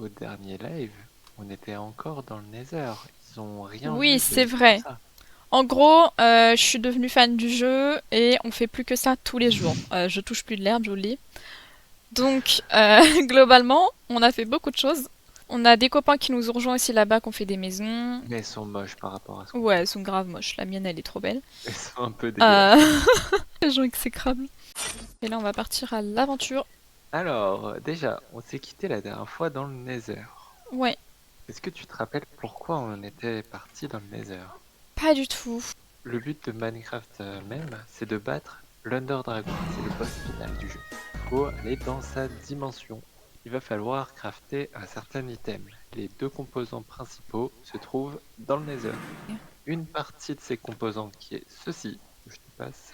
au dernier live, on était encore dans le Nether. Ils ont rien vu Oui, de c'est tout vrai. ça. En gros, je suis devenue fan du jeu et on fait plus que ça tous les jours. Je touche plus de l'herbe, je vous le dis. Donc, globalement, on a fait beaucoup de choses. On a des copains qui nous ont rejoints aussi là-bas, qui ont fait des maisons. Mais elles sont moches par rapport à ce qu'on Ouais, fait. elles sont grave moches. La mienne, elle est trop belle. Elles sont un peu Euh... dégueulasses. Les gens exécrables. Et là, on va partir à l'aventure. Alors, déjà, on s'est quitté la dernière fois dans le Nether. Ouais, Est-ce que tu te rappelles pourquoi on était parti dans le Nether? pas du tout. Le but de Minecraft même, c'est de battre l'Under Dragon. C'est le boss final du jeu. Il faut aller dans sa dimension. Il va falloir crafter un certain item. Les deux composants principaux se trouvent dans le Nether. Une partie de ces composants qui est ceci, je te passe,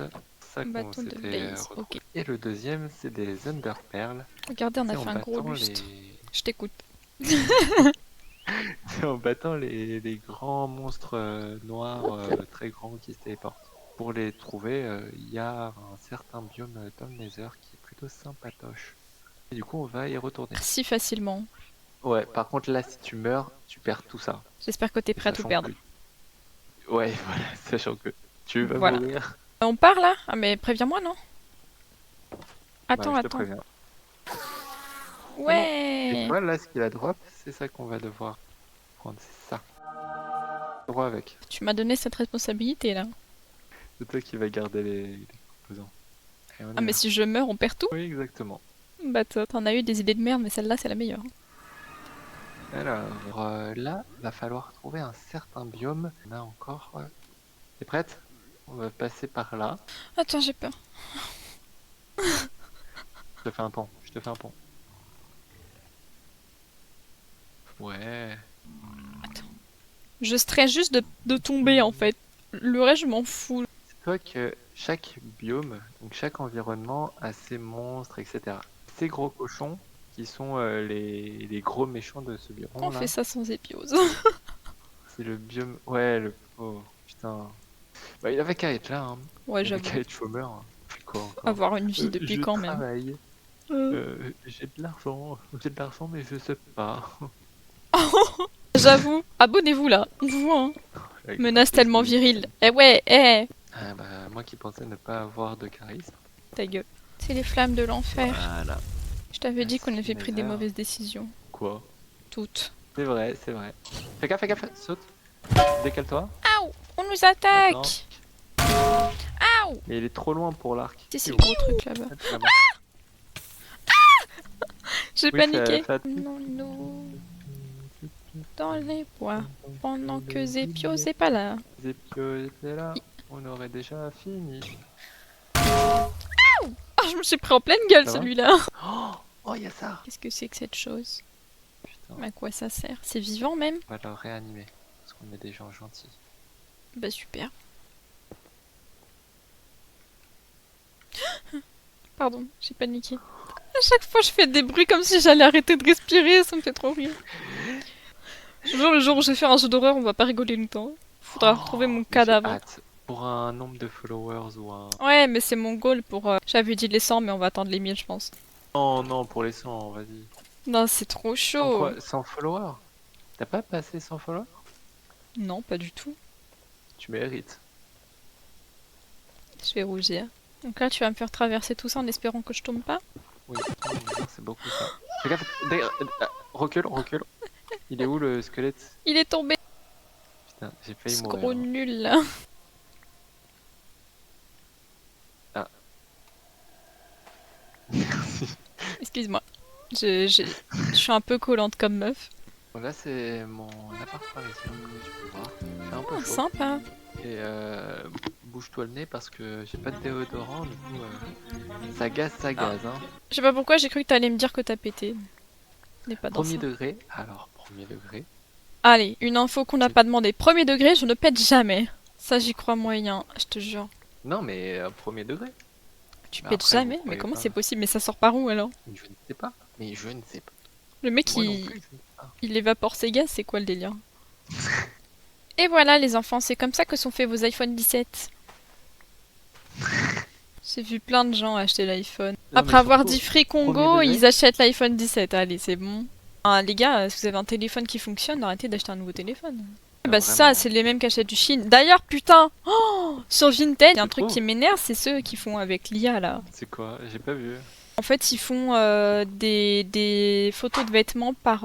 ça qu'on Bâton de s'était Blaze, ok. retrouvé. Et le deuxième, c'est des Under Pearls. Regardez, on a C'est en fait un gros battant lustre. les... Je t'écoute. C'est en battant les grands monstres noirs très grands qui se téléportent. Pour les trouver, il y a un certain biome dans le Nether qui est plutôt sympatoche. Et du coup, on va y retourner. Si facilement. Ouais, par contre, là, si tu meurs, tu perds tout ça. J'espère que t'es Et prêt à tout sachant perdre. que... Ouais, voilà, sachant que tu vas Voilà. mourir. On part là? Ah mais préviens-moi, non? Bah, Attends, je te attends. préviens. Ah non. Et Ouais! toi, là, ce qu'il a drop, c'est ça qu'on va devoir prendre, c'est ça. Droit avec. Tu m'as donné cette responsabilité là. C'est toi qui vas garder les composants. Et on Ah y mais va. si je meurs, on perd tout? Oui, exactement. Bah toi, t'en as eu des idées de merde, mais celle-là c'est la meilleure. Alors, là, va falloir trouver un certain biome. On a encore... T'es prête? On va passer par là. Attends, j'ai peur. Je te fais un pont. Je te fais un pont. Ouais. Je stresse juste de tomber en fait. Le reste, je m'en fous. Dis-toi que chaque biome, donc chaque environnement a ses monstres, etc. Ces gros cochons, qui sont les gros méchants de ce Pourquoi on fait biome-là, ça sans épiose? c'est le biome... Ouais, le... Oh, putain. Bah, il avait qu'à être là, hein. Ouais, Il avait j'avoue. qu'à être chômeur. Hein. Fait quoi encore? Avoir une vie depuis Je quand même? travaille. Euh. J'ai de l'argent, mais je sais pas. J'avoue. Abonnez-vous là. On vous voit, hein. Avec Menace gratos tellement de virile. Bitcoin. Eh ouais, eh! Ah bah, moi qui pensais ne pas avoir de charisme. Ta gueule. C'est les flammes de l'enfer. Voilà. Je t'avais dit qu'on Merci, avait pris des Nether. mauvaises décisions. Quoi? Toutes. C'est vrai, c'est vrai. Fais gaffe, saute. Décale-toi. Aouh! On nous Maintenant. attaque! Aouh! Mais il est trop loin pour l'arc. C'est Il est le où? gros truc là-bas. Ah, là-bas. J'ai Oui, paniqué. fais Non, nous dans les bois. Pendant que Zepio c'est pas là. Zepio était là. On aurait déjà fini. Ah, je me suis pris en pleine gueule Ça va? celui-là. Oh, il y a ça. Qu'est-ce que c'est que cette chose? Putain, À quoi ça sert? C'est vivant même? on va le réanimer. Parce qu'on est des gens gentils. Bah super. Pardon, j'ai paniqué. À chaque fois je fais des bruits comme si j'allais arrêter de respirer, ça me fait trop rire. Je jure, le jour où je vais faire un jeu d'horreur, on va pas rigoler longtemps. Faudra retrouver mon Mais j'ai cadavre. hâte. Pour un nombre de followers ou un... Ouais, mais c'est mon goal pour... J'avais dit les 100, mais on va attendre les 1000, je pense. Non, non, pour les 100, vas-y. Non, c'est trop 100 chaud. quoi? 100 followers? T'as pas passé 100 followers? Non, pas du tout. Tu mérites. Je vais rougir. Donc là, tu vas me faire traverser tout ça en espérant que je tombe pas. Oui, c'est beaucoup ça. Fais gaffe, recule, recule. Il est où le squelette? Il est tombé, Putain, j'ai failli ce mourir. gros Hein. nul là. Ah. Merci. Excuse-moi. Je suis un peu collante comme meuf. Bon, là, c'est mon appart parisien, comme tu peux voir. Il fait un peu Oh, chaud. sympa. Et bouge-toi le nez parce que j'ai pas de déodorant, du coup, ça gaz, hein. Je sais pas pourquoi, j'ai cru que t'allais me dire que t'as pété. N'est pas dans Premier ça. degré, alors, premier degré. Allez, une info qu'on n'a pas demandé. Premier degré, je ne pète jamais. Ça, j'y crois moyen, je te jure. Non, mais premier degré. Tu Bah, pètes après, vous jamais? Mais croyez comment pas. c'est possible? Mais ça sort par où alors? Je ne sais pas. Mais je ne sais pas. Le mec, Moi non plus, je ne sais pas. il évapore ses gaz, c'est quoi le délire? Et voilà les enfants, c'est comme ça que sont faits vos iPhone 17. J'ai vu plein de gens acheter l'iPhone. Non, Après mais avoir surtout, dit Free premier Congo, degré. ils achètent l'iPhone 17. Allez, c'est bon. Ah, les gars, si vous avez un téléphone qui fonctionne, arrêtez d'acheter un nouveau téléphone. Ah, Bah ça, vraiment. c'est les mêmes qu'achètent du Chine. D'ailleurs, putain, sur Vinted, il y a un C'est truc trop. qui m'énerve, c'est ceux qui font avec l'IA là. C'est quoi? J'ai pas vu. En fait, ils font des photos de vêtements par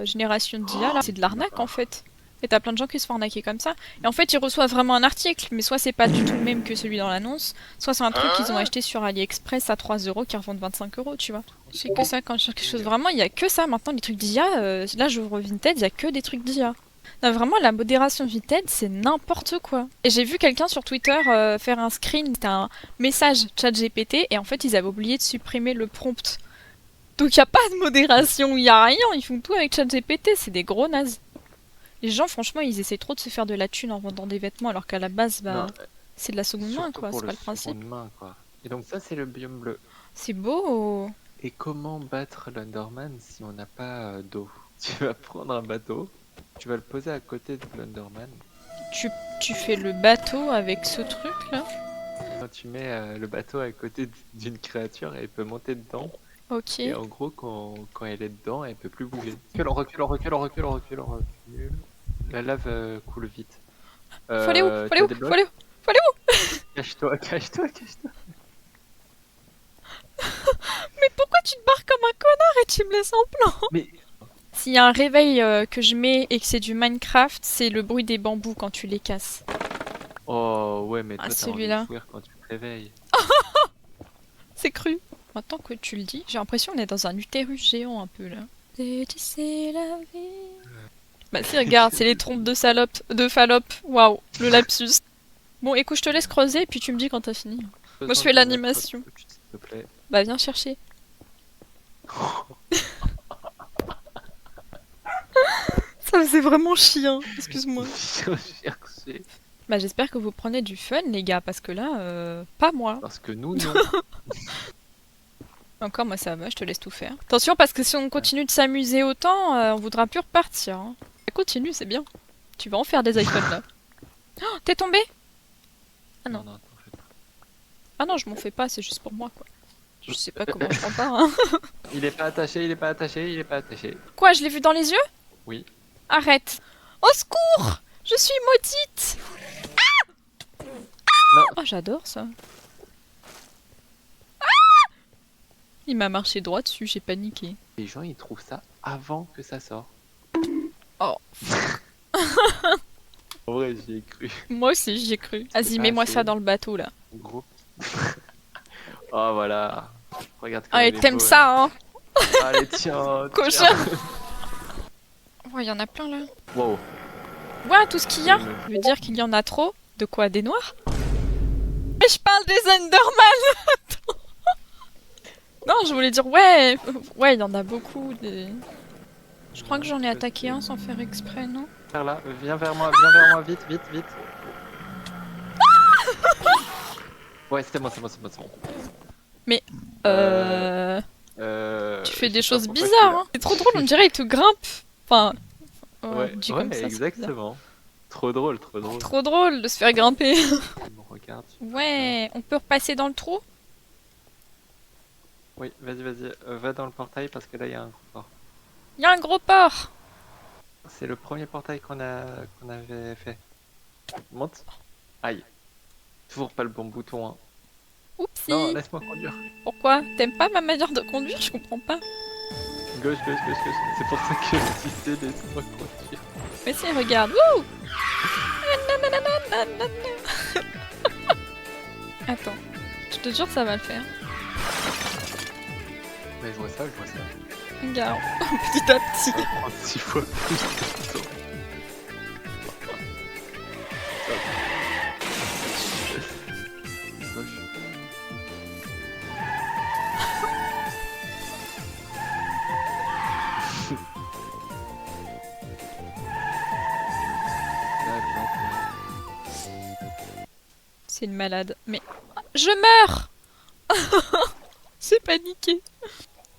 génération d'IA là. C'est de l'arnaque en fait. Et t'as plein de gens qui se font arnaquer comme ça. Et en fait, ils reçoivent vraiment un article, mais soit c'est pas du tout le même que celui dans l'annonce, soit c'est un truc qu'ils ont acheté sur AliExpress à 3 euros qui revendent 25 euros, tu vois. C'est que ça quand je cherche quelque chose. Vraiment, il y a que ça maintenant, les trucs d'IA. Là, j'ouvre Vinted, il y a que des trucs d'IA. Non, vraiment, la modération Vinted, c'est n'importe quoi. Et j'ai vu quelqu'un sur Twitter faire un screen, c'était un message chat GPT, et en fait, ils avaient oublié de supprimer le prompt. Donc, il n'y a pas de modération, il n'y a rien, ils font tout avec chat GPT, c'est des gros nazes. Les gens, franchement, ils essaient trop de se faire de la thune en vendant des vêtements, alors qu'à la base, bah, Non, c'est de la seconde main, surtout quoi, pour c'est le pas le principe. seconde main, quoi. Et donc ça, c'est le biome bleu. C'est beau. Et comment battre l'Underman si on n'a pas d'eau? Tu vas prendre un bateau, tu vas le poser à côté de l'Underman. Tu fais le bateau avec ce truc là. Quand tu mets le bateau à côté d'une créature, elle peut monter dedans. Ok. Et en gros, quand elle est dedans, elle peut plus bouger. On recule, on recule, on recule, on recule, on recule. La lave coule vite. Faut aller où? Faut aller t'as où? des Faut blocs? aller où? Cache-toi, cache-toi, cache-toi. Mais pourquoi tu te barres comme un connard et tu me laisses en plan? Mais S'il y a un réveil que je mets et que c'est du Minecraft, c'est le bruit des bambous quand tu les casses. oh ouais, mais Ah, toi t'as envie de celui-là. jouir quand tu te réveilles. C'est cru. Maintenant que tu le dis, j'ai l'impression qu'on est dans un utérus géant un peu là. Et tu sais la vie. Bah si, regarde, c'est les trompes de salope, de Fallope. Waouh, le lapsus. Bon, écoute, je te laisse creuser et puis tu me dis quand t'as fini. Moi, je fais l'animation. S'il te plaît. Bah viens chercher. Ça faisait vraiment chien, excuse-moi. Viens chercher. Bah j'espère que vous prenez du fun les gars, parce que là, pas moi. Parce que nous, non. Encore moi ça va, je te laisse tout faire. Attention parce que si on continue de s'amuser autant, on voudra plus repartir. Hein. Continue, c'est bien. Tu vas en faire des iPhones là. Oh, t'es tombé? Ah non. Non, t'en fais pas. Ah non, je m'en fais pas, c'est juste pour moi quoi. Je sais pas comment je repars. Hein. Il est pas attaché, il est pas attaché, il est pas attaché. Quoi, je l'ai vu dans les yeux? Oui. Arrête. Au secours! Je suis maudite! Non. Oh, j'adore ça. Il m'a marché droit dessus, j'ai paniqué. Les gens, ils trouvent ça avant que ça sorte. Oh. En vrai, j'y ai cru. Moi aussi, j'y ai cru. Vas-y, pas mets-moi assez. ça dans le bateau là. Gros. Oh voilà. Regarde comme Ah, et il est t'aimes beau, ça, hein? là. Allez, tiens. Cochon. tiens. Ouais, il y en a plein là. Wow. Ouais, tout ce qu'il y a. Je veux dire qu'il y en a trop. De quoi? Des noirs? Mais je parle des Enderman. Non, je voulais dire ouais. Ouais, il y en a beaucoup. Je crois que j'en ai attaqué un sans faire exprès, non? Vers là, viens vers moi, vite, vite, vite. Ouais, c'est bon, c'est bon, c'est bon, c'est bon. Mais tu fais je des sais pas choses pourquoi bizarres, tu hein. C'est trop drôle, on dirait il te grimpe. Enfin, Ouais, dit ouais, comme ça, c'est bizarre. exactement. Trop drôle, trop drôle. Trop drôle de se faire grimper. Il me regarde. Ouais, on peut repasser dans le trou? Oui, vas-y, vas-y, va dans le portail parce que là il y a un gros port. Il y a un gros porc. C'est le premier portail qu'on avait fait. Monte. Aïe. Toujours pas le bon bouton, hein. Oupsie. Non, laisse-moi conduire. Pourquoi? T'aimes pas ma manière de conduire? Je comprends pas. Gauche, gauche, gauche, gauche. C'est pour ça que si c'est laisse-moi conduire. Mais si, regarde. Wouh. Attends, je te jure ça va le faire. Mais je vois ça, je vois ça. Regarde, petit à petit. Ça va prendre 6 fois plus de temps. Gauche. C'est une malade. Mais je meurs. J'ai paniqué.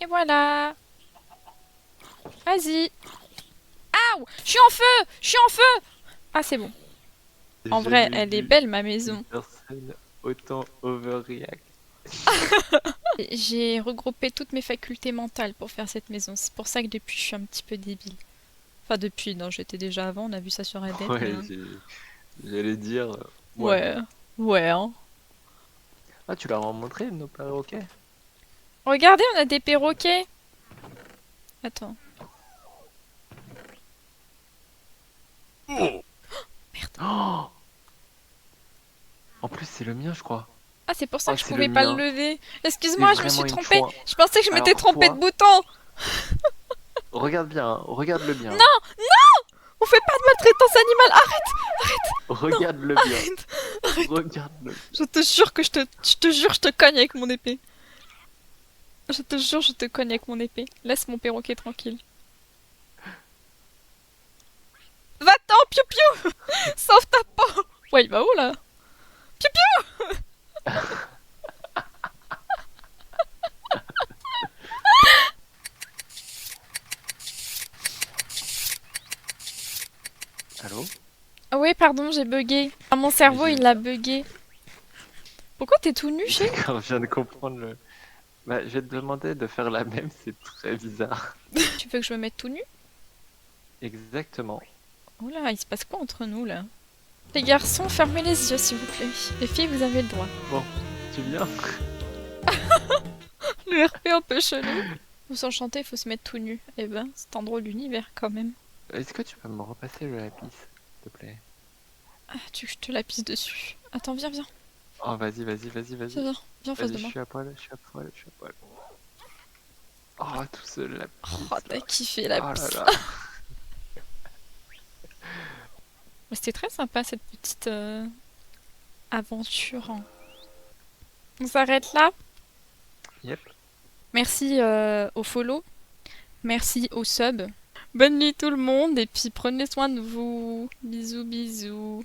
Et voilà. Vas-y. Aouh, je suis en feu. Je suis en feu. Ah, c'est bon. En vrai, Jamais elle est vu belle ma maison. une personne autant overreact J'ai regroupé toutes mes facultés mentales pour faire cette maison. C'est pour ça que depuis, je suis un petit peu débile. Enfin, depuis, non, j'étais déjà avant, on a vu ça sur Reddit, mais... Ouais, j'allais dire. Ouais. Ouais, ouais, hein. Ah, tu leur as montré nos perroquets? Regardez, on a des perroquets. Attends. Oh, en plus, c'est le mien, je crois. Ah, c'est pour ça Oh, que je c'est le pouvais pas le mien. lever. C'est Excuse-moi, je me suis vraiment une trompée. chouin. Je pensais que je m'étais Alors, trompée de toi, bouton. regarde bien, hein, regarde le bien. Non, on fait pas de maltraitance animale. Non, Regarde le bien. arrête. Regarde le. Je te jure que je te jure, je te cogne avec mon épée. Je te jure, je te cogne avec mon épée. Laisse mon perroquet tranquille. Va-t'en, piou piou. Sauve ta peau. Ouais, il va où là? Piou piou. Allô? Ah ouais, pardon, j'ai bugué. Ah, mon Mais cerveau, il a bugué. Pourquoi t'es tout nu, chez? D'accord, je viens de comprendre le. Bah, je vais te demander de faire la même, c'est très bizarre. Tu veux que je me mette tout nu? Exactement. Oh là, il se passe quoi entre nous là? Les garçons, fermez les yeux s'il vous plaît. Les filles, vous avez le droit. Bon, tu viens? Le RP un peu chelou. Pour s'enchanter, il faut se mettre tout nu. Eh ben, c'est un drôle d'univers quand même. Est-ce que tu peux me repasser le lapis, s'il te plaît? Ah, tu veux que je te la pisse dessus. Attends, viens, viens. Oh, vas-y, vas-y, vas-y, Viens, vas-y. viens. Viens en face Vas-y, de je moi. suis à poil, je suis à poil, je suis à poil. Oh, tout ce lapis Oh, là. t'as kiffé la Oh là pisse. là. Mais c'était très sympa cette petite aventure, hein. On s'arrête là. Yep. Merci au follow. Merci au sub. Bonne nuit tout le monde et puis prenez soin de vous. Bisous, bisous.